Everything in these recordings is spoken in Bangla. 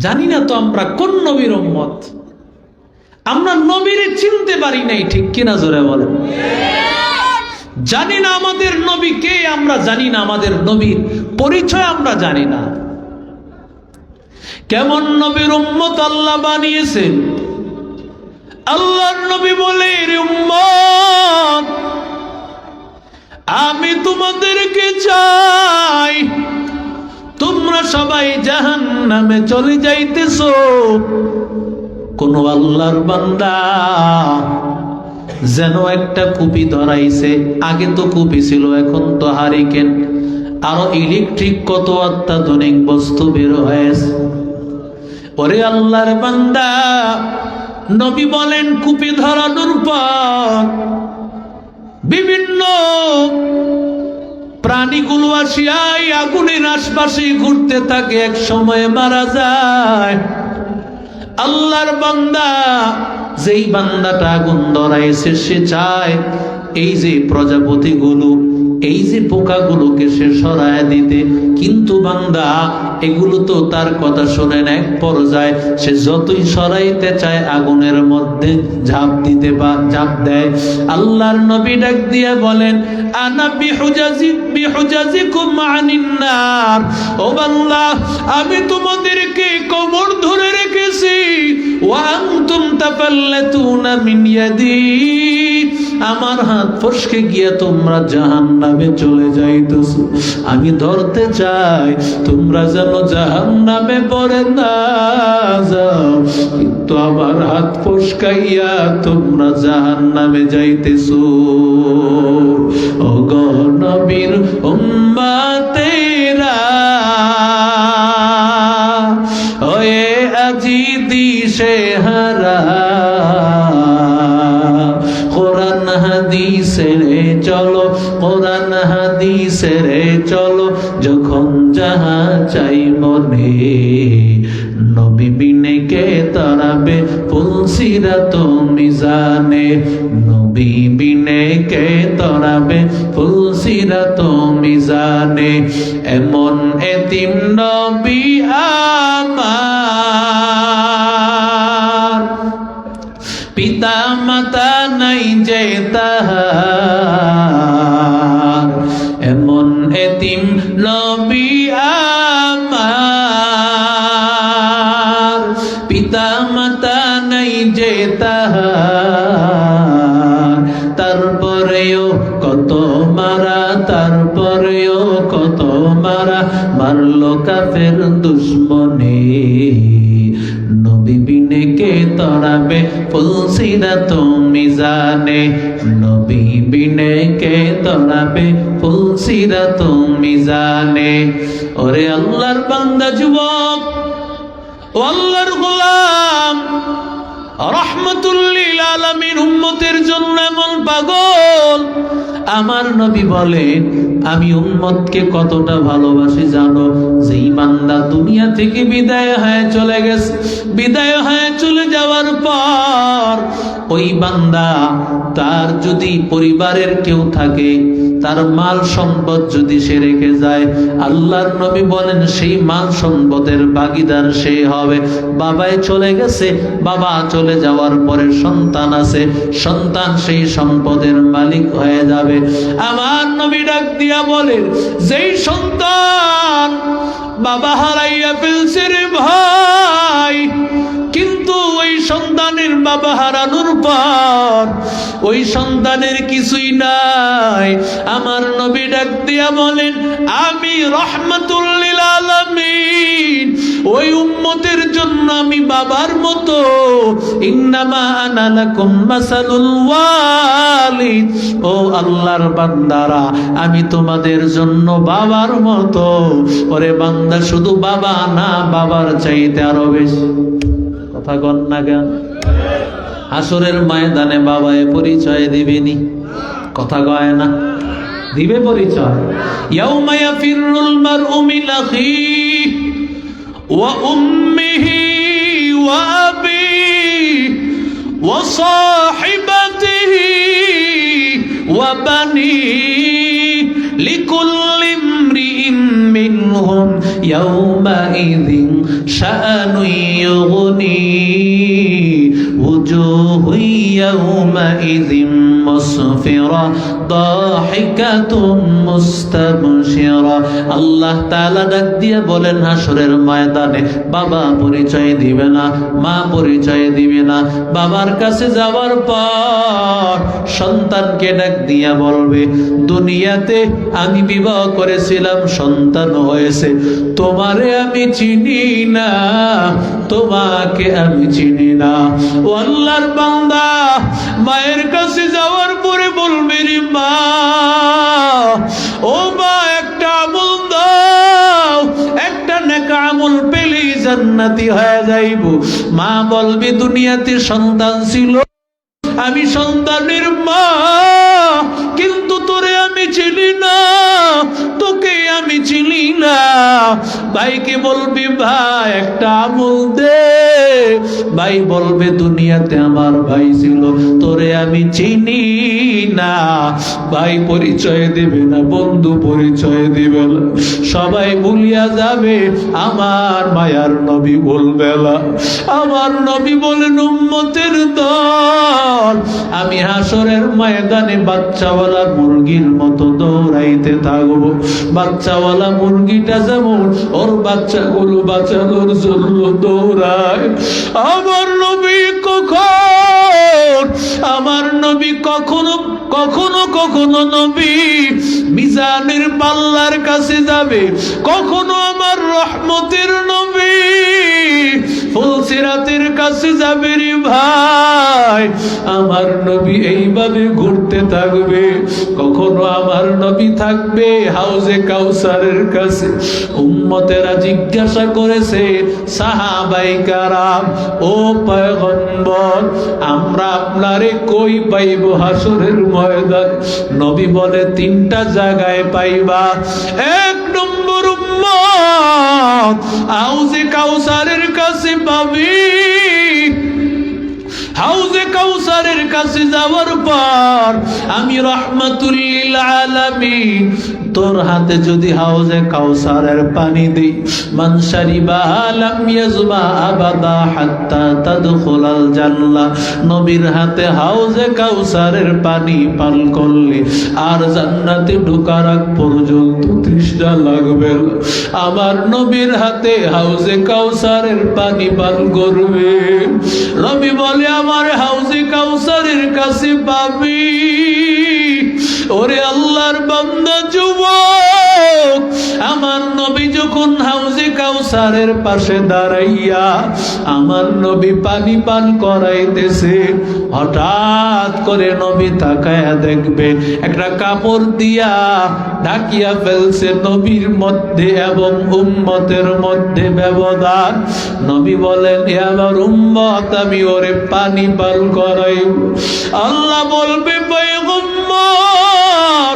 জানি না তো আমরা কোন নবীর উম্মত। আমরা নবীরে চিনতে পারি নাই, ঠিক কিনা জোরে বলেন। জানি না আমাদের নবী কে, আমরা জানি না আমাদের নবীর পরিচয় আমরা জানি না। কেমন নবীর উম্মত আল্লাহ বানিয়েছেন। আল্লাহর নবী বলে, রে উম্মত, আমি তোমাদেরকে চাই, তোমরা সবাই জাহান্নামে চলে যাইতেছো। কোন আল্লাহর বান্দা যেন একটা কুপি ধরাইছে, আগে তো কুপি ছিল, এখন তো হারিকেন, আরো ইলেকট্রিক কত অত্যাধুনিক বস্তু বের হয়েছে। ওরে আল্লাহর বান্দা, নবী বলেন কুপি ধরানোর পর বিভিন্ন প্রাণীগুলো আসিয়া এই আগুনের আশপাশে ঘুরতে থাকে, এক সময় মারা যায়। আল্লাহর বান্দা, যেই বান্দাটা আগুন ধরাইছে, সে চায় এই যে প্রজাপতিগুলো, এই যে পোকাগুলোকে সে সরায় দিতে, কিন্তু বান্দা এগুলো তো তার কথা শোনে না। এক পর্যায়ে সে যতই সরাইতে চায় আগুনের মধ্যে ঝাঁপ দিতে বা ঝাঁপ দেয়। আল্লাহর নবী ডাক দিয়ে বলেন, আনা বিহুজাজিকুম আনিন নার। ও বান্দা, আমি তোমাদেরকে কবর ধরে রেখেছি, ওয়া আনতুম তাফাল্লাতুনা মিন ইয়াদি, আমার হাত ফসকে গিয়া তোমরা জাহান্নামে চলে যাইতেছো। আমি ধরতে চাই তোমরা যেন জাহান্নামে পড়ে না যাও, কিন্তু আমার হাত ফসকাইয়া তোমরা জাহান্নামে যাইতেছো। ও গো নবীর উম্মতেরা, ওয়ে আজি দিশে হারা, কোরআন হাদিসেরে চলো, কোরআন হাদিসেরে চলো, যখন যাহা চাই মনে, নবী বিনে কে তারাবে ফুলসিরাত মিজানে, নবী বিনে কে তারাবে ফুলসিরাত মিজানে। এমন এতিম নবী আমার, পিতা মাতা নাই যে তাহার, এমন এতিম নবী আমার, পিতা মাতা নাই যে তাহার। তারপরেও কত মারা, তারপরেও কত মারা, মারলো কাফের দুশ্মনে, নবী বিনে কে তরাবে ফুলসিরাত মিজানে, নবী বিনে কে তরাবে ফুলসিরাত মিজানে। ওরে আল্লাহর বান্দা যুবক, ও আল্লাহর গোলাম, রহমাতুল লিল আলামিন উম্মতের জন্য এমন পাগল। আমার নবী বলেন, আমি উম্মতকে কতটা ভালোবাসি জানো? যেই বান্দা দুনিয়া থেকে বিদায় হয়ে চলে গেছে, বিদায় হয়ে চলে যাওয়ার পর ওই বান্দা, তার যদি পরিবারের কেউ থাকে, তার মাল সম্পদ যদি সে রেখে যায়, আল্লাহর নবী বলেন সেই মাল সম্পদের ভাগীদার সে হবে। বাবাই চলে গেছে, বাবা চলে যাওয়ার পরে সন্তান আছে, সন্তান সেই সম্পদের মালিক হয়ে যাবে। আমার নবী ডাক দিয়া বলেন, যেই সন্তান বাবা হারাইয়া ফেলছে রে ভাই, কিন্তু ওই সন্তানের বাবা হারানোর পর ওই সন্তানের কিছুই নাই। আমার নবী ডাক দিয়া বলেন, আমি রহমাতুল লিল আলামিন ওই উম্মতের জন্য আমি বাবার মতো। ইন্নামা আনা লাকুম মাসালুল ওয়ালিদ, ও আল্লাহর বান্দারা, আমি তোমাদের জন্য বাবার মতো। ওরে বান্দা, শুধু বাবা না, বাবার চাইতে আরো বেশি। কথা কন না কেন? হাসরের ময়দানে বাবায় পরিচয় দিবেনি, কথা কয় না? দিবে পরিচয়। ইয়াউমা ইয়াফিরুল মারউ মিন আখিহি ওয়া উম্মিহি ওয়া আবিহি ওয়া সাহিবাতিহি ওয়া বানিহি লিকুল্লি ইমরিইন মিনহুম ইয়াউমাইযিন শাআনুন ইউগনি ওয়াজুহু ইয়াউমাইযিন মুসফিরা দাহিকাতুম মুস্তাবশিরা। আল্লাহ তাআলা ডাক দিয়ে বলেন হাসরের ময়দানে বাবা পরিচয় দিবে না, মা পরিচয় দিবে না। বাবার কাছে যাওয়ার পর সন্তানকে ডাক দিয়া বলবে দুনিয়াতে আমি বিবাহ করেছিলাম, সন্তান হয়েছে, তোমারে আমি চিনি না, তোমাকে আমি চিনি না। ও আল্লাহর বান্দা মায়ের কাছে যাওয়ার পরে বলবে রে মা, ও মা একটা আমল দাও, একটা নেক আমল পেলেই জান্নাতি হয়ে যাইব। মা বলবে দুনিয়াতে সন্তান ছিল, আমি সন্তানের মা, কিন্তু তোরে আমি চিনি না, তোকে আমি চিনি না। ভাইকে বলবি ভাই একটা আমল দে, ভাই বলবে দুনিয়াতে আমার ভাই ছিল, তোরে আমি চিনি না। ভাই পরিচয় দিবে না, বন্ধু পরিচয় দিবে না, সবাই ভুলিয়া যাবে। আমার মায়ার নবী বলবে না। আমার নবী বলেন উম্মতের দল আমি হাসরের ময়দানে বাচ্চাওয়ালা মুরগির মতো দৌড়াইতে থাকবো। বাচ্চাওয়ালা মুরগিটা যেমন ওর বাচ্চাগুলো বাঁচানোর জন্য দৌড়ায়, আমার নবী আমার নবী কখনো কখনো কখনো নবী মিজানের পাল্লার কাছে যাবে, কখনো আমার রহমতের নবী ফুলসিরাতের কাছে যাবে রে ভাই। আমার নবী এইভাবে ঘুরতে থাকবে। কখনো আমার নবী থাকবে হাউজে কাউসারের কাছে। উম্মতেরা জিজ্ঞাসা করেছে সাহাবায়ে কেরাম, ও পয়গম্বর আমরা আপনারে কই পাইব হাসরের ময়দান? নবী বলে তিনটা জায়গায় পাইবা। এক নম্বর উম্মত হাউজে কাউসারের কাছে পাবি। হাউজে কাউসারের কাছে যাওয়ার পর আমি রাহমাতুল লিল আলামিন তোর হাতে যদি হাউজে কাউসারের পানি দেই, মান শারিবা লাম ইয়াজমা আবাদা হাত্তা তাদখুলাল জান্নাহ, নবীর হাতে হাউজে কাউসারের পানি পান করলে আর জান্নাতে ঢোকার আগ পর্যন্ত তৃষ্ণা লাগবে না। আমার নবীর হাতে হাউজে কাউসারের পানি পান করবে। নবী বলে আমার হাউজে কাউসারের কাছে পাবি। ওরে আল্লাহর বান্দা যুবক, আমার নবী যখন হাউজে কাউসারের পাশে দাঁড়াইয়া আমার নবী পানি পান করাইতেছে, হঠাৎ করে নবী তাকায়া দেখবে একটা কাপড় দিয়া ঢাকিয়া ফেলছে নবীর মধ্যে এবং উম্মতের মধ্যে ব্যবধান। নবী বলেন এ আমার উম্মত, আমি ওরে পানি পান করাইব। আল্লাহ বলবে পয়গম্বর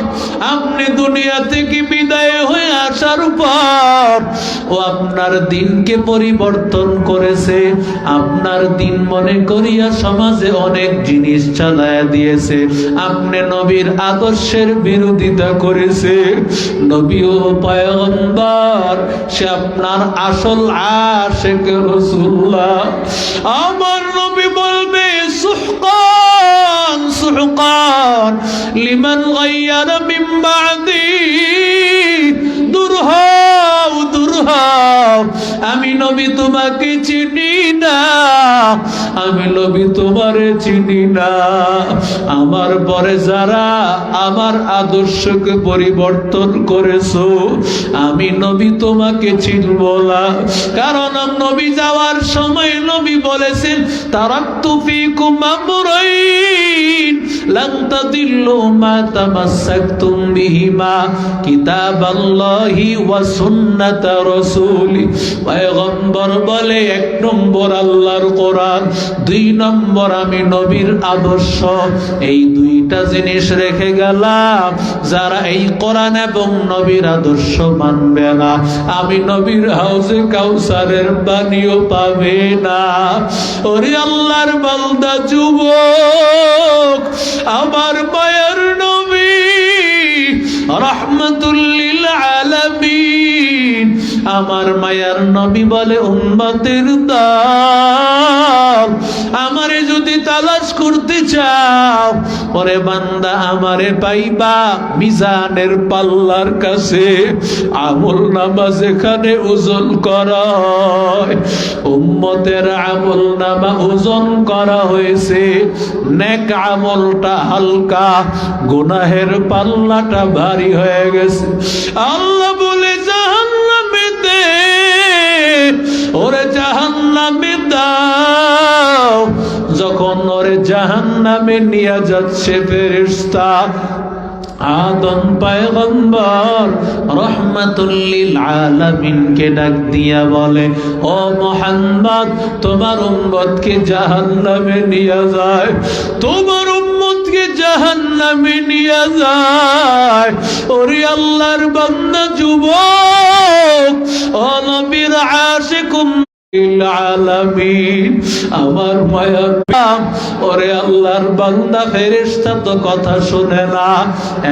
আপনি দুনিয়া থেকে বিদায় হয়ে আসার পর ও আপনার দিনকে পরিবর্তন করেছে, আপনার দিন মনে করিয়া সমাজে অনেক জিনিস চালায়া দিয়েছে, আপনি নবীর আদর্শের বিরোধিতা করেছে। নবী ও পয়গম্বর সে আপনার আসল আশিক রাসূলুল্লাহ। আমার নবী বলবে সুহকান সুহকান লিমান গায়্যারা মিন বাদি, দূর হও দূর হও, আমি নবী তোমাকে চিনি না, আমি নবী তোমারে চিনি না। আমার পরে যারা আমার আদর্শকে পরিবর্তন করেছো, আমি নবী তোমাকে চিনব না। কারণ নবী যাওয়ার সময় নবী বলেছেন তারাকতু ফীকুম আমরাইন লান তাদিল্লু মা তামাসসাকতুম বিহিমা কিতাবাল্লাহি ওয়া সুন্নাত রাসূলি। পয়গম্বর বলে এক নম্বর আল্লাহর কোরআন, দুই নম্বর আমি নবীর আদর্শ। এই দুইটা জিনিস রেখে গেলাম, যারা এই কোরআন এবং নবীর আদর্শ মানবে না, আমি নবীর হাউজে কাউসারের পানিও পাবে না। ওরে আল্লাহর বান্দা যুবক, আমার মায়ের নবী রাহমাতুল লিল আলামিন আমার মায়ার নবী বলে উম্মতের দল আমারে যদি তালাশ করতে চাও ওরে বান্দা আমারে পাইবা মিজানের পাল্লার কাছে আমল নামা যেখানে ওজন করা হয় উম্মতের আমল নামা ওজন করা হয়েছে নেক আমলটা হালকা গুনাহের পাল্লাটা ভারী হয়ে গেছে আল্লাহ বলে জাহান্নামেতে ওরে জাহান্নামে দাও যখন ওরে জাহান্নামে নিয়ে যাচ্ছে ফেরেশতা আদম পয়গম্বর রহমাতুল লিল আলামিন কে ডাক দিয়া বলে ও মুহাম্মদ তোমার উম্মতকে জাহান্নামে নিয়ে যায় তোমার উম্মতকে জাহান্নামে নিয়ে যায় ওরে আল্লাহর বান্দা যুবক ও নবীর আশিক আলামিন আমার মায়ার ওরে আল্লাহর বান্দা ফেরেশতা তো কথা শুনে না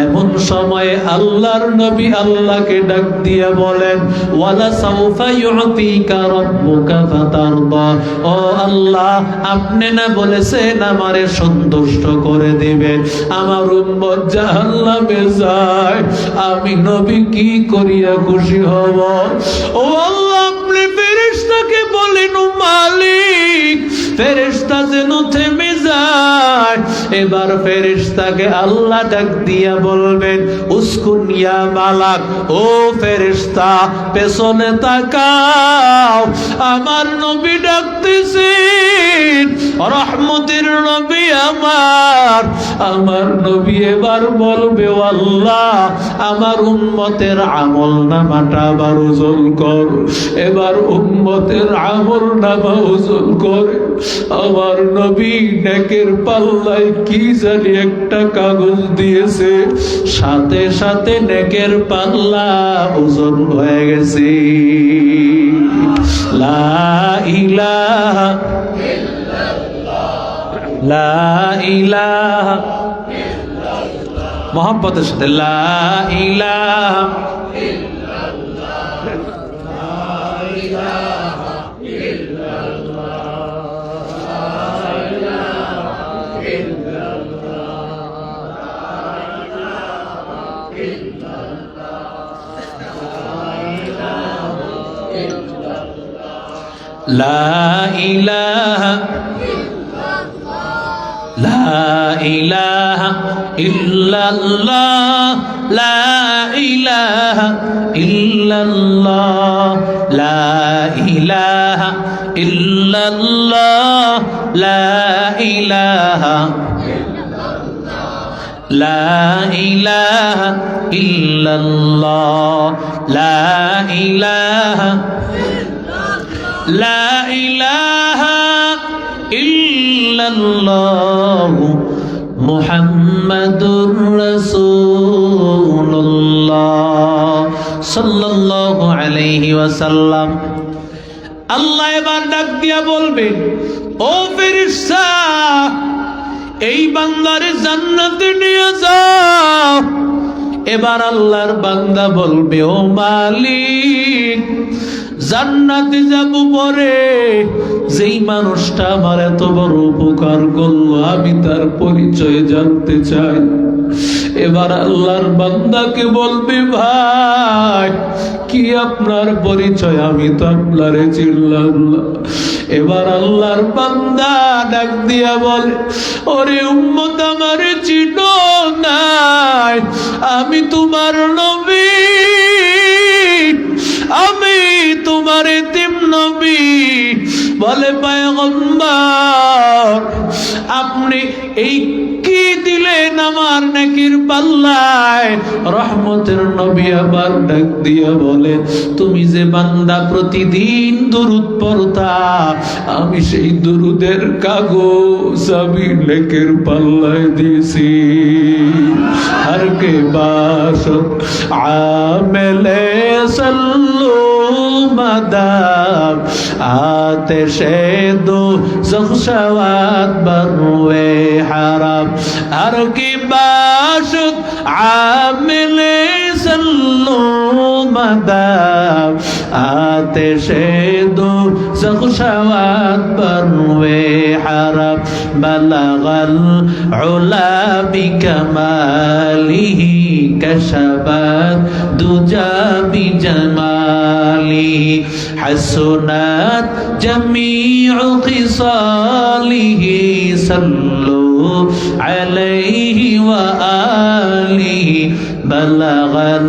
এমন সময় আল্লাহর নবী আল্লাহকে ডাক দিয়ে বলেন ওয়ালা সাউফা ইউতিকা রাব্বুকা ফাতারদা ও আল্লাহ আপনি না বলেছেন আমারে সন্তুষ্ট করে দিবেন আমার উম্মত জাহান্নামে যায় আমি নবী কি করিয়া খুশি হব ও আল্লাহ আপনি ফেরেশতাকে বলেন মালিক ফেরেশতা যেন থেমে যায় এবার ফেরেশতাকে আল্লাহ ডাক দিয়া বলবেন উসকুন ইয়া মালাক ও ফেরেশতা পেছনে তাকাও আমার নবী ডাকতেছেন রহমতের নবী আমার নবী এবার বলবে আল্লাহ আমার উম্মতের আমল নামাটা আবার ওজন কর এবার উম্মতের আমল নামা ওজন করে আমার নবী নেকের পাল্লায় কি জানি একটা কাগজ দিয়েছে সাথে সাথে নেকের পাল্লা ওজন হয়ে গেছে লা ইলাহা লা ইলাহা মোহাম্মদের সাথে লা ইলাহা লা ইলাহা লা ইলাহা ইল্লাল্লাহ লা ইলাহা ইল্লাল্লাহ লা ইলাহা ইল্লাল্লাহ লা ইলাহা লা ইলাহা ইল্লাল্লাহ লা ইলাহা লা ইলাহা ইল্লাল্লাহ মুহাম্মাদুর রাসূলুল্লাহ সাল্লাল্লাহু আলাইহি ওয়াসাল্লাম আল্লাহ এবার ডাক দিয়া বলবেন ও ফেরেশতা এই বান্দারে জান্নাতে নিয়ে যাও এবার আল্লাহর বান্দা বলবে ও মালিক জান্নাতে যাব পরে যেই মানুষটা আমার এত বড় উপকার করলো আমি তার পরিচয় জানতে চাই এবার আল্লাহর বান্দাকে বলবে ভাই কি আপনার পরিচয় আমি তো আপনারে চিনলাম না এবার আল্লাহর বান্দা ডাক দিয়া বলে ওরে উম্মত আমারে চিনো নাই আমি তোমার নবী আমি তোমার এতিম নবী বলে পয়গম্বর আপনি এই কি দিলেন আমার নেকির পাল্লায় রহমতের নবী আবার ডাক দিয়া বলে তুমি যে বান্দা প্রতিদিন দুরূদ পড়তা আমি সেই দুরূদের কাগজ আমি নেকির পাল্লায় দিয়েছি हर के बाशत आमिले सल्लू मदाब आतिशे दो ज़ख्शवात बरुए हरम हर की बाशत आमिले सल्लू मदाब आतिशे दोज़ख शवाद बरवे हरम बलगल उला बिकमालिही कशबत दुजा बिजमालिही हसनत जमीउ खिसालिही सल्लु अलैहि व आलिही बलगल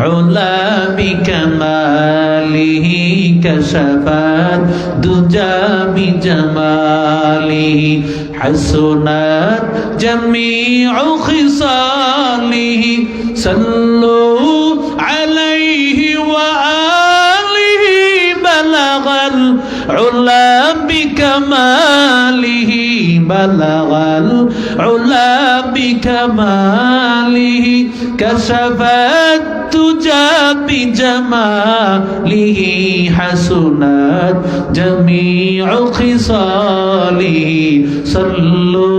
उला बिकमालिही कशफत दुजा बिजमालिही हसनत जमीउ खिसालिही सल्लु अलैहि व आलिही बलगल उला बिकमालिही बलगल उला बिकमालिही कशफत तुजा बिजमालिही हसनत जमीउ खिसालिही सल्लु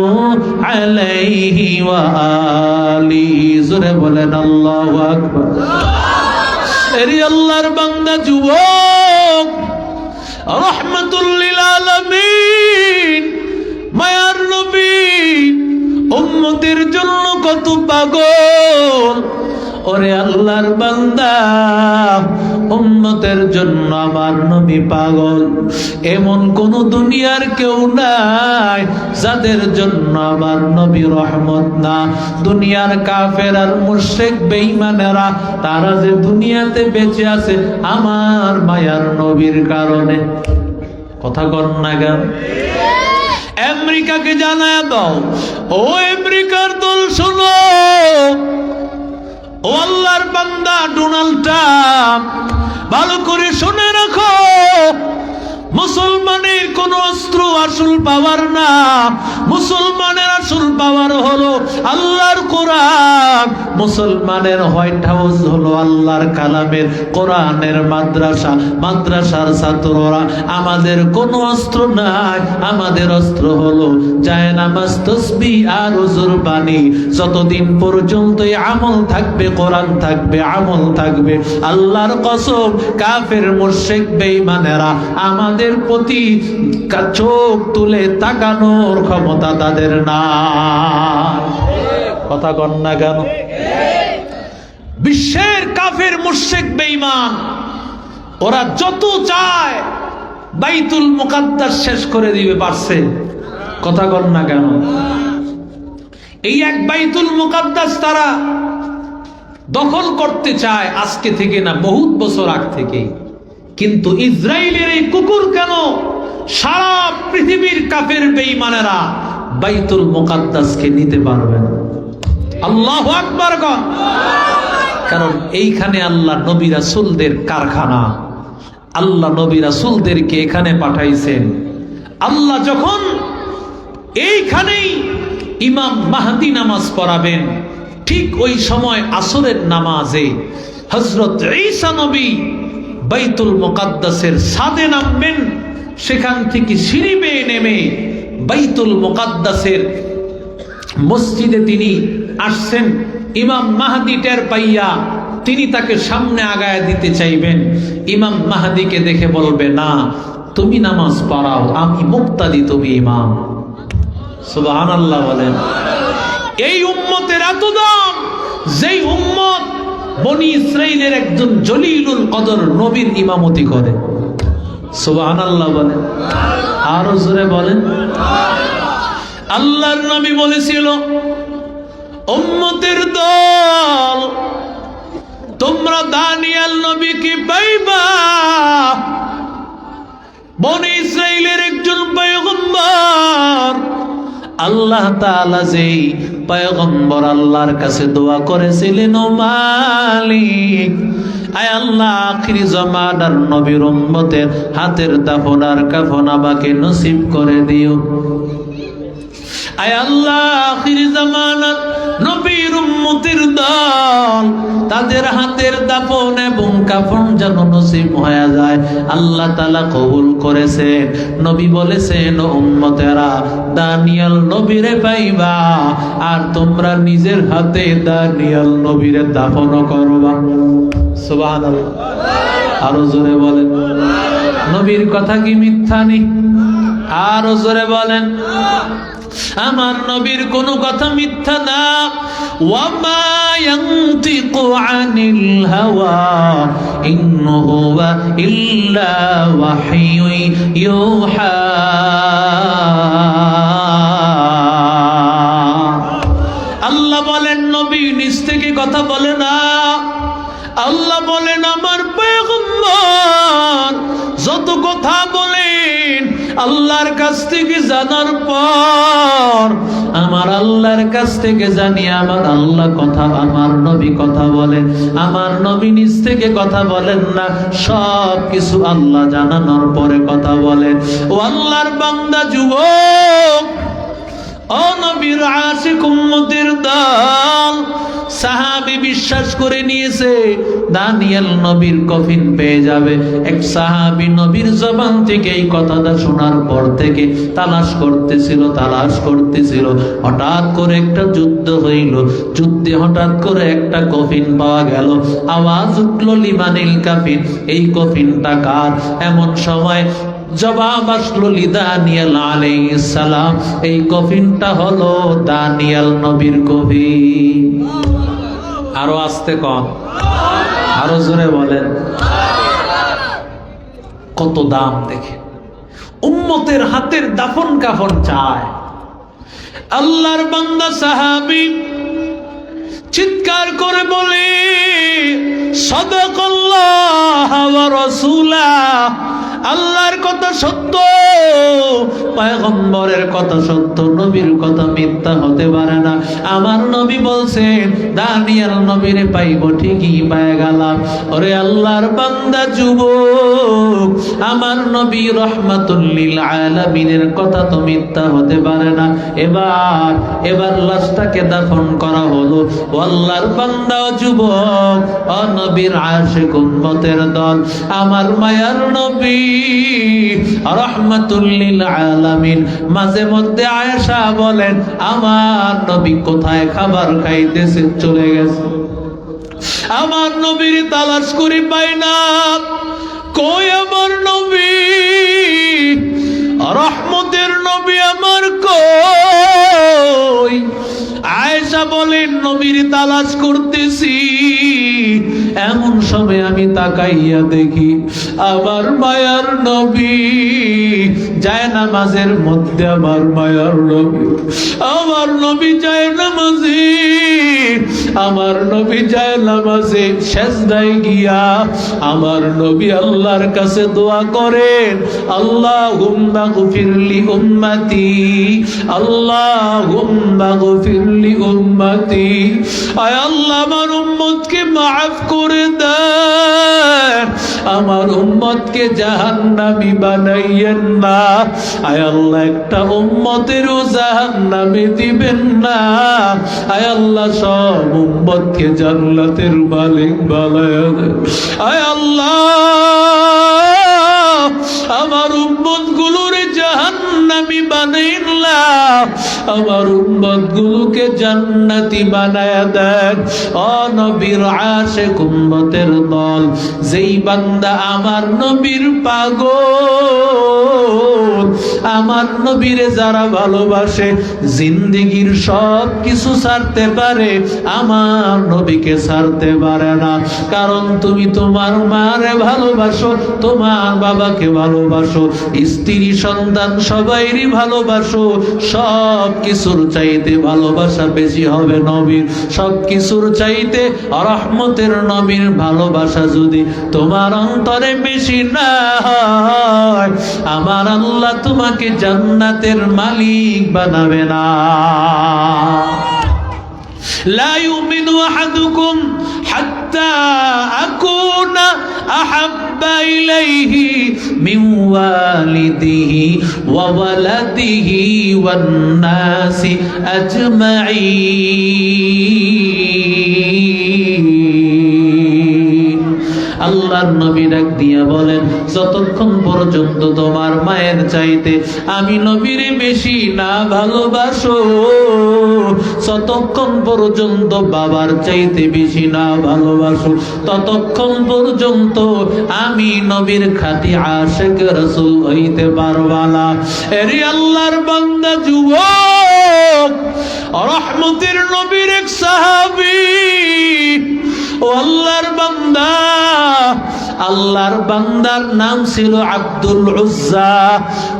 अलैहि व आलिही जोरे बोलेन अल्लाहु আকবার এরি আল্লাহর বান্দা যুবক রহমাতুল লিল আলামিন মায়ার নবী উম্মতের জন্য কত পাগল ওরে আল্লাহর বান্দা উম্মতের জন্য আমার নবী পাগল এমন কোন দুনিয়ার কেউ নাই যাদের জন্য আমার নবী রহমত না দুনিয়ার কাফের আর মুশরিক বেঈমানেরা তারা যে দুনিয়াতে বেঁচে আছে আমার মায়ার নবীর কারণে কথা কর না কেন আমেরিকাকে জানায় দাও ও আমেরিকার দল শোনো ও আল্লাহর বান্দা ডোনাল্ড ট্রাম্প ভালো করে শুনে রাখো মুসলমানের কোন অস্ত্র আসল পাওয়ার না মুসলমানের আসল পাওয়ার হলো আল্লাহর কোরআন মুসলমানের হোয়াইট হাউস হলো আল্লাহর কালামের কোরআনের মাদ্রাসা মাদ্রাসার ছাত্ররা আমাদের কোনো অস্ত্র নাই আমাদের অস্ত্র হলো জায়নামাজ তাসবিহ আর হুজুর বাণী যতদিন পর্যন্ত এই আমল থাকবে কোরআন থাকবে আমল থাকবে আল্লাহর কসম কাফের মুশরিক বেঈমানেরা আমাদের প্রতি চোখ তুলে তাকানোর ক্ষমতা তাদের নাই কথা কন না কেন বিশ্বের কাফের মুশরিক বেঈমান ওরা যত চায় বাইতুল মুকাদ্দাস শেষ করে দিবে পারছে কথা কন না কেন এই এক বাইতুল মুকাদ্দাস তারা দখল করতে চায় আজকে থেকে না বহুত বছর আগ থেকে কিন্তু ইসরায়েলের এই কুকুর কেন সারা পৃথিবীর কাফের বেঈমানেরা বাইতুল মুকাদ্দাসকে নিতে পারবে না আল্লাহু আকবার গো কারণ এইখানে আল্লাহ নবী রাসূলদের কারখানা আল্লাহ নবী রাসূলদেরকে এখানে পাঠাইছেন আল্লাহ যখন এইখানেই ইমাম মাহদী নামাজ পড়াবেন ঠিক ওই সময় আসরের নামাজে হযরত ঈসা নবী বাইতুল মুকাদ্দাসের ছাদে নামবেন সেখান থেকে সিঁড়ি বেয়ে নেমে বাইতুল মুকাদ্দাসের মসজিদে তিনি আসছেন ইমাম মাহদী টের পাইয়া তিনি তাকে সামনে আগায় দিতে চাইবেন ইমাম মাহদীকে দেখে বলবে না তুমি নামাজ পড়াও আমি মুক্তাদি তুমি ইমাম সুবহানাল্লাহ বলেন এই উম্মতের এত দাম যেই উম্মত বনি ইসরাইলের একজন জলিলুল কদর নবীর ইমামতি করে সুবহানাল্লাহ বলেন আরো জোরে বলেন আল্লাহর নবী বলেছিল উম্মতের দল তোমরা দানিয়েল নবীকে পাইবা বনি ইসরাইলের একজন পয়গম্বর আল্লাহ তাআলা যেই পয়গম্বর আল্লাহর কাছে দোয়া করেছিলেন ও মালিক আয় আল্লাহ আখিরি জামানার নবীর উম্মতের হাতের দাফন আর কাফন আমাকে নসিব করে দিও আয় আল্লাহ আখিরি জামানার নবীর উম্মতের দল তাদের হাতের দাফন এবং কাফন যেন নসিব হয়ে যায় আল্লাহ তাআলা কবুল করেছেন নবী বলেছেন উম্মতেরা দানিয়েল নবীরে পাইবা আর তোমরা নিজের হাতে দানিয়েল নবীরে দাফন করবা সুবহানাল্লাহ আরো জোরে বলেন, নবীর কথা কি মিথ্যা নেই? আরো জোরে বলেন, আমার নবীর কোন কথা মিথ্যা না। ওয়ামা ইয়ানতিকু আনিল হাওয়া ইন হুয়া ইল্লা ওয়াহয়ু ইউহা। আল্লাহ বলেন নবী নিজ থেকে কথা বলে না। আল্লাহ বলেন আমার পয়গম্বর যত কথা বলেন আল্লাহর কাছ থেকে জানার পর আমার আল্লাহর কাছ থেকে জানি আমার আল্লাহ কথা, আমার নবী কথা বলেন। আমার নবী নিজ থেকে কথা বলেন না, সব কিছু আল্লাহ জানানোর পরে কথা বলেন। ও আল্লাহর বান্দা যুবক, ও নবীর আশিক উম্মতের দল, সাহাবী বিশ্বাস করে নিয়েছে দানিয়েল নবীর কফিন পেয়ে যাবে। এক সাহাবী নবীর জবান থেকে এই কথাটা শোনার পর থেকে তালাশ করতেছিল। হঠাৎ করে একটা যুদ্ধ হইল, যুদ্ধে হঠাৎ করে একটা কফিন পাওয়া গেল। আওয়াজ উঠল লিমানিল কাফিন, এই কফিনটা কার? এমন সময় জবাব আসলো দানিয়েল আলাইহিস সালাম, এই কফিনটা হলো দানিয়েল নবীর কফিন। আরো আস্তে কন, আরো জোরে বলেন, কত দাম দেখে। উম্মতের হাতের দাফন কাফন চায়। আল্লাহর বান্দা সাহাবী চিৎকার করে বলে সাদাকাল্লাহ ওয়া রাসূলুহু, আল্লাহর কথা সত্য, পয়গম্বরের কথা সত্য, নবীর কথা মিথ্যা হতে পারে না। আমার নবী বলছেন দানিয়েল নবীরে পাইব, ঠিকই পেয়ে গেলাম। ওরে আল্লাহর বান্দা যুবক, আমার নবী রহমাতুল লিল আলামিনের কথা তো মিথ্যা হতে পারে না। এবার লাশটাকে দাফন করা হলো। ও আল্লাহর বান্দা যুবক, ও নবীর আশিক উম্মতের দল, আমার মায়ার নবী রহমাতুল লিল আলামিন মাঝে মধ্যে আয়েশা বলেন আমার নবী কোথায় খাবার খাইতেছে, চলে গেছে। আমার নবীর তালাশ করি পাই না, কই আমার নবী, রহমতের নবী আমার কই? আয়েশা বলেন নবীর তালাশ করতেছি, এমন সময় আমি তাকাইয়া দেখি আমার মায়ার নবী যায় নামাজের মধ্যে। আমার মায়ার নবী, আমার নবী যায় নামাজে, আমার নবী যায় নামাজে সেজদায় গিয়া আমার নবী আল্লাহর কাছে দোয়া করেন, আল্লাহুম্মা গফিরলি উম্মতি, আল্লাহুম্মা গফিরলি উম্মতি। আয় আল্লাহ আমার উম্মতকে মাফ করে দেন, আমার উম্মতকে জাহান্নামী বানাইয়েন না। আয় আল্লাহ একটা উম্মতেরও জাহান্নামে দিবেন না। আয় আল্লাহ সব উম্মতকে জান্নাতের মালিক বানায়া দেন। আয় আল্লাহ আমার উম্মত গুলোর জাহান্নামী বানাইন না, আমার উম্মত গুলোকে জান্নাতি বানায়া দেন। ও নবীর আশিক উম্মতের দল, যেই বান্দা আমার নবীর পাগল, আমার নবীরে যারা ভালোবাসে জিন্দেগির সব কিছু ছাড়তে পারে, আমার নবীকে ছাড়তে পারে না। কারণ তুমি তোমার মারে ভালোবাসো, তোমার বাবাকে ভালোবাসো, স্ত্রী সন্তান সবাইরই ভালোবাসো। সব কিছুর চাইতে ভালোবাসা বেশি হবে নবীর, সব কিছুর চাইতে রহমতের নবীর ভালোবাসা যদি তোমার অন্তরে বেশি না হয়, আমার আল্লাহ তোমাকে জান্নাতের মালিক বানাবে না। لا يؤمن أحدكم حتى أكون أحب إليه من والده وولده والناس أجمعين। আল্লাহ আল্লাহর নবী ডাক দিয়া বলেন, যতক্ষণ পর্যন্ত তোমার মায়ের চাইতে আমি নবীরে বেশি না ভালোবাসো, যতক্ষণ পর্যন্ত বাবার চাইতে বেশি না ভালোবাসো, ততক্ষণ পর্যন্ত আমি নবীর খাঁটি আশিক রাসূল হইতে পারবা না। এরে আল্লাহর বান্দা যুবক, রহমতের নবীর এক সাহাবী, ও আল্লাহর বান্দা, আল্লাহর বান্দার নাম ছিল আব্দুল উজ্জা।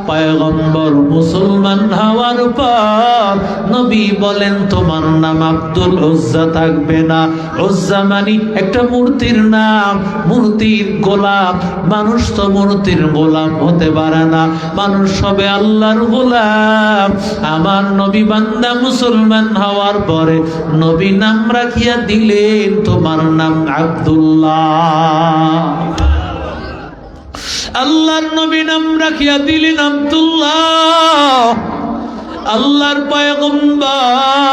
পয়গম্বর মুসলমান হওয়ার পর নবী বলেন, তোমার নাম আব্দুল উজ্জা থাকবে না। উজ্জা মানে একটা মূর্তির নাম, মূর্তির গোলাম। মানুষ তো মূর্তির গোলাম হতে পারে না, মানুষ হবে আল্লাহর গোলাম। আমার নবী বান্দা মুসলমান হওয়ার পরে নবী নাম রাখিয়া দিলেন, তোমার নাম আব্দুল্লাহ। আল্লাহর নবী নাম রাখিয়া দিলেন আব্দুল্লাহ। আল্লাহর পয়গম্বর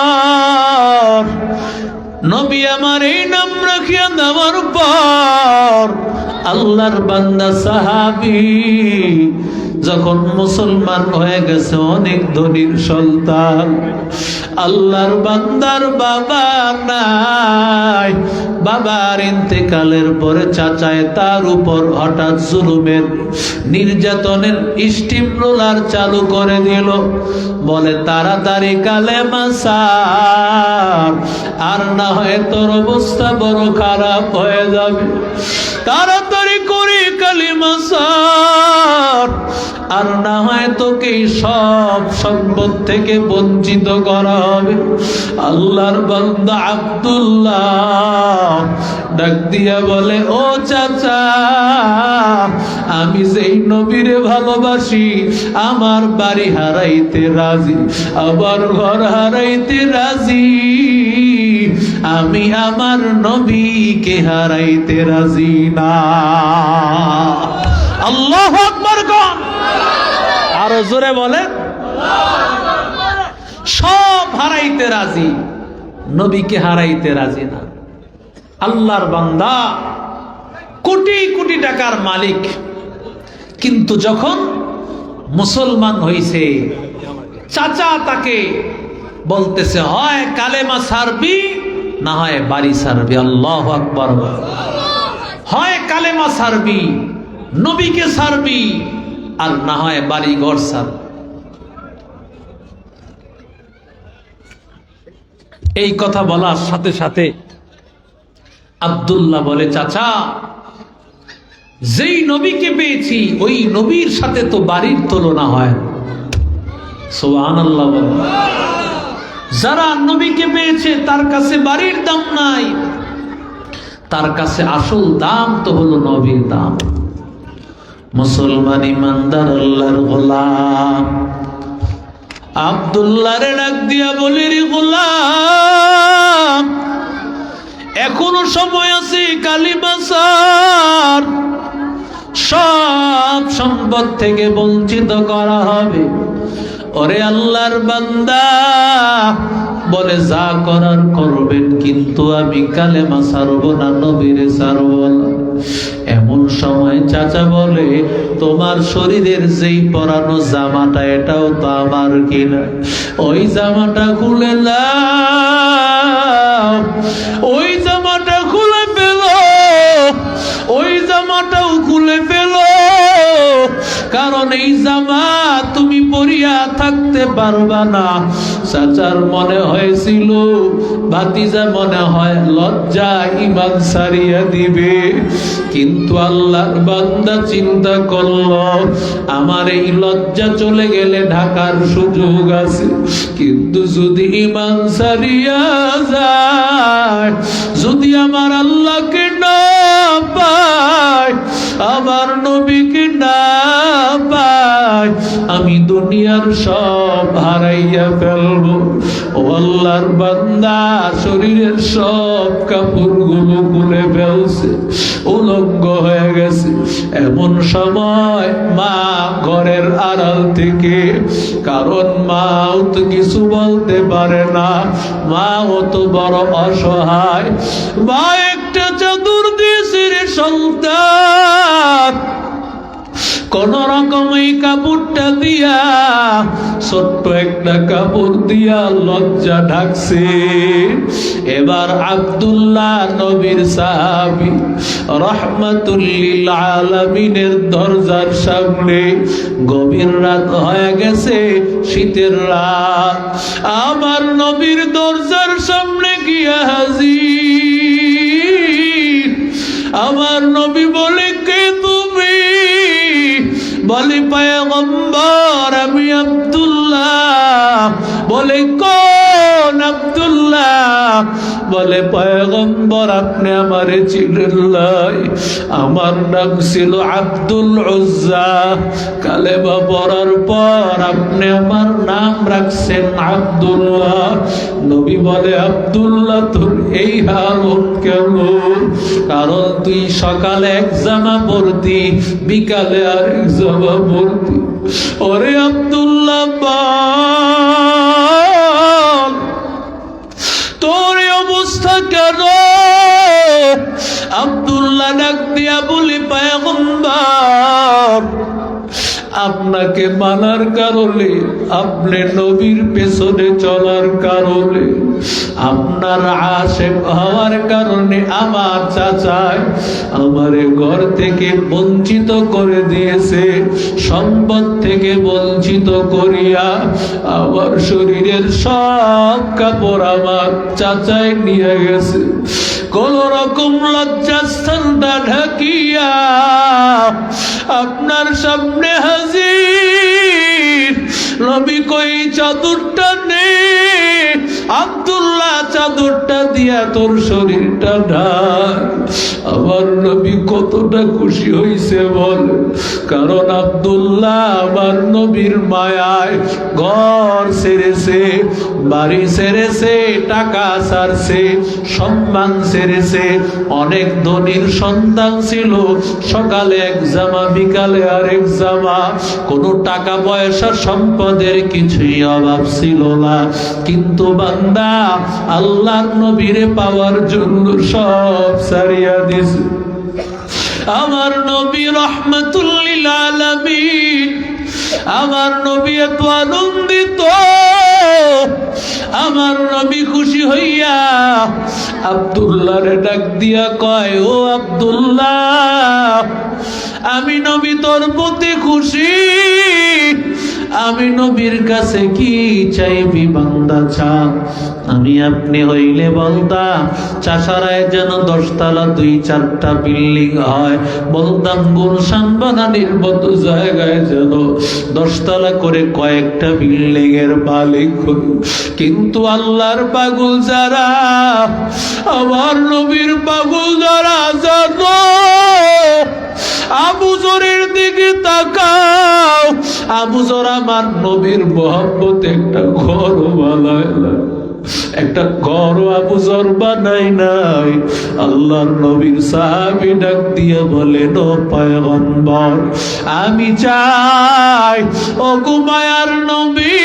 নবী আমার এই নাম রাখিয়া দেওয়ার পর আল্লাহর বান্দা সাহাবী যখন মুসলমান হয়ে গেছে, অনেক ধনীর সন্তান, আল্লাহর বান্দার বাবা নাই। বাবার ইন্তেকালের পরে চাচায় তার উপর হঠাৎ জুলুমের নির্যাতনের স্টিম রোলার চালু করে দিল। বলে, তাড়াতাড়ি কালেমা ছাড়, আর না হয় তোর অবস্থা বড় খারাপ হয়ে যাবে। তাড়াতাড়ি করে কালেমা ছাড়, আর না হয় তোকে সব সম্পদ থেকে বঞ্চিত করা হবে। আল্লাহর বান্দা আব্দুল্লাহ ডাক দিয়া বলে, ও চাচা, আমি যেই নবীরে ভালোবাসি, আমার বাড়ি হারাইতে রাজি, আবার ঘর হারাইতে রাজি, আমি আমার নবীকে হারাইতে রাজি না। আল্লাহু আকবার কোন, আরো জোরে বলে। সব হারাইতে রাজি, নবীকে হারাইতে রাজি না। আল্লাহর বান্দা কোটি কোটি টাকার মালিক, কিন্তু যখন মুসলমান হইছে, চাচা তাকে বলতেছে, হয় কালেমা ছাড়বি, না হয় বাড়ি ছাড়বি। আল্লাহু আকবার। হয় কালেমা ছাড়বি, নবীকে ছাড়বি, আর না হয় বাড়ি ঘর ছাড়বি। এই কথা বলার সাথে সাথে আব্দুল্লাহ বলে, চাচা, যেই নবীকে পেয়েছি ওই নবীর সাথে তো বাড়ির তুলনা হয়। সুবহানাল্লাহ। যারা নবীকে পেয়েছে তার কাছে বাড়ির দাম নাই, তার কাছে আসল দাম তো হলো নবীর দাম। মুসলমান ইমানদার আল্লাহর গোলাম আব্দুল্লাহরে ডাক দিয়া বলি, রে গোলাম, এখনো সময় আছে, কালিমা ছাড়, সব সম্পদ থেকে বঞ্চিত করা হবে। ওরে আল্লাহর বান্দা বলে, যা করার করবেন, কিন্তু আমি কালেমা ছাড়ব না, নবীরে ছাড়ব না। এমন সময় চাচা বলে, তোমার শরীরের যেই পরানো জামাটা, এটাও তো আমার কিনা, ওই জামাটা খুলে দাও, ওই জামাটা খুলে ফেলো, ওই জামাটাও খুলে ফেলো, কারণ এই জামা তুমি পরিয়া থাকতে পারবা না। চাচার মনে হয়েছিল ভাতিজা মনে হয় লজ্জা ইমান সারিয়া দিবে, কিন্তু আল্লাহর বান্দা চিন্তা করল, আমার এই লজ্জা চলে গেলে ঢাকার সুযোগ আছে, কিন্তু যদি ইমান সারিয়া যায়, যদি আমার আল্লাহকে না পায়, আমার নবীকে না পায়, আমি দুনিয়ার সব হারাইয়া ফেলবো। ও আল্লাহর বান্দা শরীরের সব কাপড়গুলো খুলে ফেলছে, উলঙ্গ হয়ে গেছে। এমন সময় মা ঘরের আড়াল থেকে, কারণ মাও তো কিছু বলতে পারে না, মা অত বড় অসহায়, মা আরেকটা চাদর দিয়েছে রে সন্তান, কোন রকম এই কাপড়টা দিয়া, ছোট্ট একটা কাপড় দিয়া লজ্জা ঢাকছে। এবার আব্দুল্লাহ নবীর সাহাবী রাহমাতুল লিল আলামিনের দরজার সামনে, গভীর রাত হয়ে গেছে, শীতের রাত, আমার নবীর দরজার সামনে গিয়া হাজির। আমার নবী বলে, কে তুমি? বলে, পয়গম্বর আমি আব্দুল্লাহ। বলে, কোন আব্দুল্লাহ? বলে, পয়গম্বর আপনি আমারে চিনেন নাই? আমার নাম ছিল আব্দুল উজ্জা। কালেমা পড়ার পর আপনি আমার নাম রাখছেন আব্দুল্লাহ। নবী বলে, আব্দুল্লাহ তোর এই হালত কেমন? কারণ তুই সকালে এক জামা পরতি, বিকালে আরেক জামা পরতি। ওরে আব্দুল্লাহ বল, তোর অবস্থা কেন? আব্দুল্লাহ ডাক দিয়া বলি, পয়গম্বর আপনাকে মানার কারণে, আপনি নবীর পেছনে চলার কারণে, আপনার আশেক হওয়ার কারণে আমার চাচায় আমারে ঘর থেকে বঞ্চিত করে দিয়েছে, সম্পদ থেকে বঞ্চিত করিয়া আমার শরীরের সব কাপড় আমার চাচায় নিয়ে গেছে। কোন রকম লজ্জাস্থানটা ঢাকিয়া আপনার সামনে হাজির। নবী কই চাদরটা নে, আব্দুল্লাহ চাদরটা দিয়া তোর শরীরটা ঢাক। আমার নবী কতটা খুশি হইছে বল, কারণ আব্দুল্লাহ আমার নবীর মায়ায় ঘর ছেড়েছে, বাড়ি ছেড়েছে, টাকা ছাড়ছে, সম্মান ছেড়েছে। অনেক ধনীর সন্তান ছিল, সকালে এক জামা, বিকালে আরেক জামা, কোনো টাকা পয়সা সম্পদের কিছুই অভাব ছিল না। কিন্তু বান্দা আল্লাহর নবীরে পাওয়ার জন্য সব ছাড়িয়া দিছে। আমার নবী রাহমাতুল লিল আলামিন, আমার নবী এত আনন্দিত, আমার নবী খুশি হইয়া আব্দুল্লাহরে ডাক দিয়া কয়, ও আব্দুল্লাহ, আমি নবী তোর প্রতি খুশি, আমি নবীর কাছে কি চাইবি বান্দা চা। আমি আপনি হইলে বলতাম চাষারায় যেন 10 তলা 2-4টা বিল্ডিং হয়, বলতাম গুলশান বানানির মতো জায়গায় যেন 10 তলা করে কয়েকটা বিল্ডিং এর মালিক হই। কিন্তু আল্লাহর পাগল যারা, আমার নবীর পাগল যারা, জানো আবু জরের দিকে তাকাও। আবু জর আমার নবীর মোহাম্মতে একটা ঘর বানায়, একটা ঘর আবু জর বানাই নাই। আল্লাহর নবীর সাহাবী ডাক দিয়ে বলেন, ও পয়গম্বর আমি চাই, ও গুমায়ার নবী,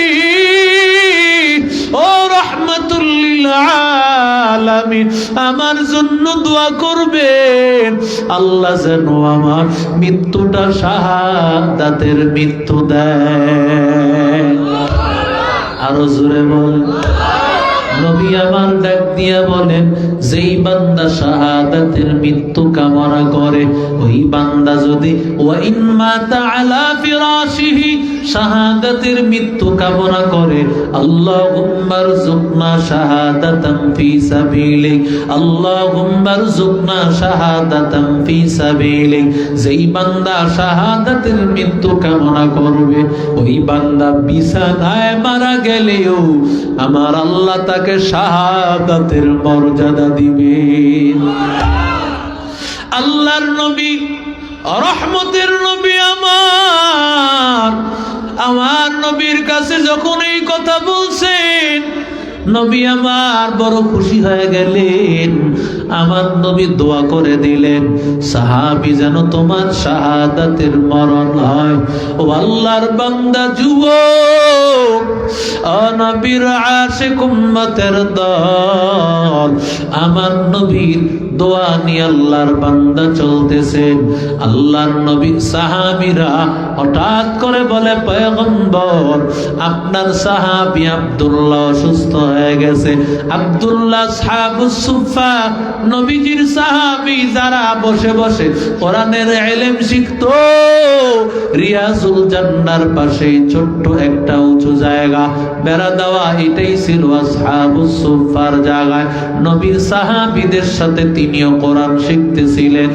ও রাহমাতুল লিল আলামিন, আমার জন্য দোয়া করবেন, আল্লাহ যেন আমার মৃত্যুটা শাহাদাতের মৃত্যু দেয়। আরো জোরে বলেন। নবী আমার ডাক দিয়া বলেন, যেই বান্দা শাহাদাতের মৃত্যু কামনা করে, ওই বান্দা যদি ওয়া ইন মাতা আলা ফিরাশিহি শাহাদাতের মৃত্যু কামনা করে, আল্লাহুম্মা রযুকনা শাহাদাতাম ফি সাবিলিক, আল্লাহুম্মা রযুকনা শাহাদাতাম ফি সাবিলিক, যেই বান্দা শাহাদাতের মৃত্যু কামনা করবে, ওই বান্দা বিছানায় মারা গেলেও আমার আল্লাহ তাকে শাহাদাতের মর্যাদা দিবেন। আল্লাহর নবী, রহমতের নবী আমার নবীর কাছে যখন এই কথা বলছেন, নবী আমার বড় খুশি হয়ে গেলেন। আমার নবী দোয়া করে দিলেন, সাহাবী যেন তোমার শাহাদাতের মরণ হয়। ও আল্লাহর বান্দা যুবক, ও নবীর আশিক উম্মতের দল, আমার নবীর দোয়া নিয়ে আল্লাহর বান্দা চলতেছেন। আল্লাহর নবী সাহাবীরা হঠাৎ করে বলে, পয়গম্বর আপনার সাহাবী আব্দুল্লাহ অসুস্থ হয়ে গেছে। আব্দুল্লাহ আসহাবুস সুফফা, নবীজির সাহাবী যারা বসে বসে কোরআনের ইলম শিখতো, রিয়াজুল জান্নার পাশে ছোট্ট একটা উঁচু জায়গা বেড়া দেওয়া, এটাই ছিল আসহাবুস সুফফার জায়গায়। নবীর সাহাবীদের সাথে তিনিও কোরআন শিখতেছিলেন।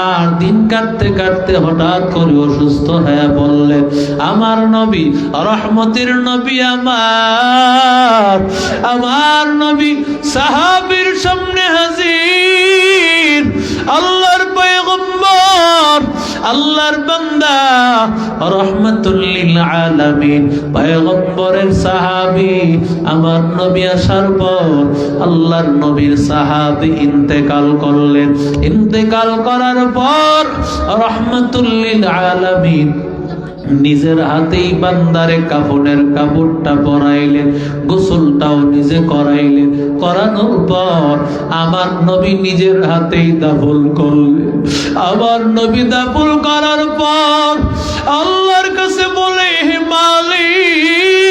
আর দিন কাটতে কাটতে হঠাৎ করে অসুস্থ হয়ে বললেন, আমার নবী, রহমতের নবী, আমার নবী সাহাবীর সামনে হাজির। আল্লাহর পয়গম্বর, আল্লাহর বান্দা, রহমাতুল লিল আলামিন, পয়গম্বরের সাহাবী, আমার নবী আসার পর আল্লাহর নবীর সাহাবী ইন্তেকাল করলেন। ইন্তেকাল করার পর রহমাতুল লিল আলামিন নিজের হাতেই বান্দারে কাফনের কাপড়টা পরাইলেন, গোসলটাও নিজে করাইলেন। করানোর পর আমার নবী নিজের হাতেই দাফন করলেন। আমার নবী দাফন করার পর আল্লাহর কাছে বলে, হে মালিক,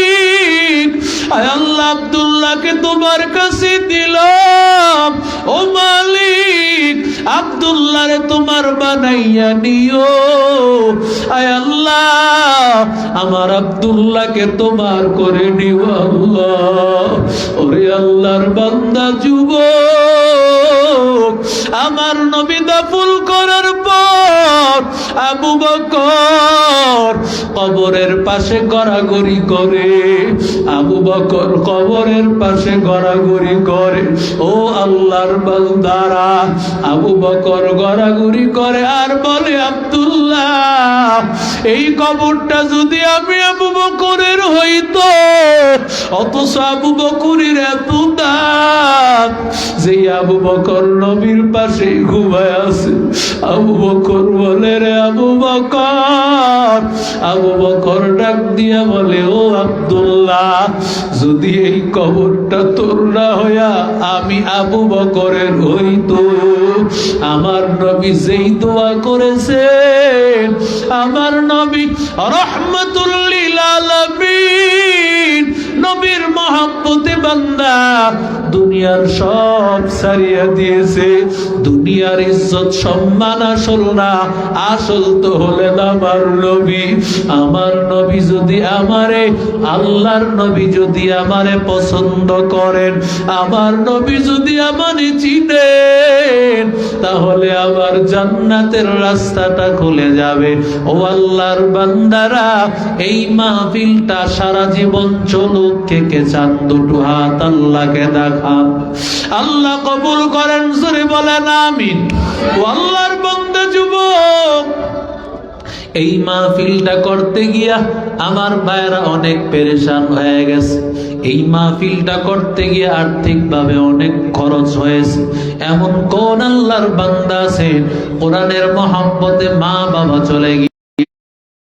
আয় আল্লাহ, আব্দুল্লাহকে তোমার কাছে দিলাম। ও মালিক, আব্দুল্লাহরে তোমার বানাইয়া নিও। আয় আল্লাহ, আমার আব্দুল্লাহকে তোমার করে নিও আল্লাহ। ওরে আল্লাহর বান্দা যুবক, আমার নবী দাফন করার পর আবু বকর কবরের পাশে গড়াগড়ি করে। আবু বকর কবরের পাশে গড়াগড়ি করে। ও আল্লাহর বান্দারা, আবু বকর গড়াগড়ি করে আর বলে, আব্দুল্লাহ, এই কবরটা যদি আমি আবু বকরের হইতো, অথচ আবু বকরের এত দাম যে আবু বকর নবীর পাশে ঘুমায় আছে। আবু বকর বলে, রে আবু বকর। আবু বকর ডাক দিয়া বলে, ও আব্দুল্লাহ, যদি এই কবরটা তোর না হইয়া আমি আবু বকরের হইতো, আমার নবী যেই দোয়া করেছেন, আমার নবী রহমাতুল লিল আলামিন, নবীর মহব্বতে বান্দা দুনিয়ার সব ছাড়িয়া দিয়েছে। দুনিয়ার ইজ্জত সম্মান আসল না, আসল তো হলেন আমার নবী। আমার নবী যদি আমারে, আল্লাহর নবী যদি আমারে পছন্দ করেন, আমার নবী যদি আমারে চিনেন, তাহলে আমার জান্নাতের রাস্তাটা খুলে যাবে। ও আল্লাহর বান্দারা, এই মাহফিলটা সারা জীবন চলুক। কে কে চান দুটো হাত আল্লাহকে দেখান। আল্লাহ কবুল করেন, জোরে বলেন আমিন। ও আল্লাহর বান্দা যুবক, এই মাহফিলটা করতে গিয়া আমার ভাইরা অনেক পেরেশান হয়ে গেছে। এই মাহফিলটা করতে গিয়ে আর্থিকভাবে অনেক খরচ হয়েছে। এমন কোন আল্লাহর বান্দা আছে কোরআনের মহব্বতে মা বাবা চলে গিয়ে